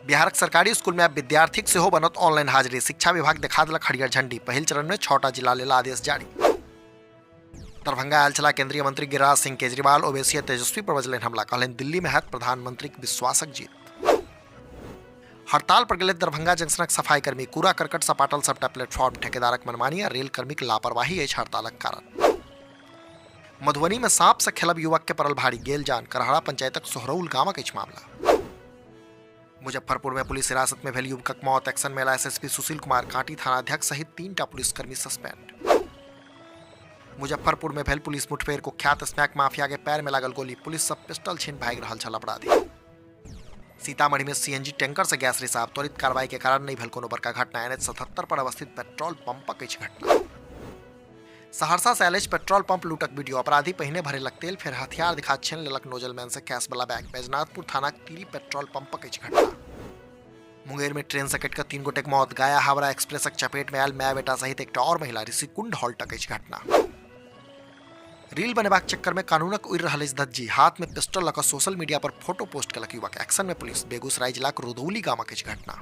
बिहारक सरकारी स्कूल में अब विद्यार्थीक सेहो बनत ऑनलाइन हाजिरी। शिक्षा विभाग देखा देलक हरियर झंडी। पहिल चरण में 6टा जिला लेल आदेश जारी। दरभंगा आयल छला केंद्रीय मंत्री गिरिराज सिंह। केजरीवाल ओवैसी आ तेजस्वी पर बजलनि हमला। कहलनि दिल्ली में हैत प्रधानमंत्रीक विश्वासक जीत। हड़ताल पर गेल दरभंगा जंक्शनक सफाई कर्मी। कूड़ा करकट सपाटल सबटा प्लेटफॉर्म। ठेकेदारक मनमानी आ रेल कर्मीक लापरवाही अछि हड़तालक कारण। मधुबनी में सांप से खेलब युवक के पड़ल भारी। गेल जान। करहड़ा पंचायतक सोहरौल गामक अछि मामला। मुजफ्फरपुर में पुलिस हिरासत में भेल युवकक मौत। एक्शन में एसएसपी सुशील कुमार कांटी थानाध्यक्ष सहित 3टा पुलिसकर्मी सस्पेंड। मुजफ्फरपुर में भेल पुलिस मुठभेड़। कुख्यात स्नैक माफिया के पैर में लागल गोली। पुलिस सब पिस्टल छीन भागि रहल छल अपराधी। सीतामढ़ी में सीएनजी टैंकर से गैस रिसाव। त्वरित कार्रवाई के कारण नहीं भेल कोनो बड़का घटना। एनएच 77 पर अवस्थित पेट्रोल पंपक अछि घटना। सहरसा से एलएच पेट्रोल पंप लूटक वीडियो। अपराधी पहिने भरेलक तेल, फिर हथियार दिखा छीन लेलक नोजल मैन से कैश वाला बैग। बैजनाथपुर थानाक तीरी पेट्रोल पंपक अछि घटना। मुंगेर में ट्रेन से कटि 3 गोटेक मौत। गया हावड़ा एक्सप्रेसक चपेट में आयल माय बेटा सहित एकटा और महिला। ऋषिकुंड हॉल्टक अछि घटना। रील बनेबाक चक्कर में कानूनक उड़ि रहल अछि धज्जी। हाथ में पिस्टल लऽ कऽ सोशल मीडिया पर फोटो पोस्ट केलक युवक। एक्शन में पुलिस। बेगूसराय जिलाक रुदौली गामक अछि घटना।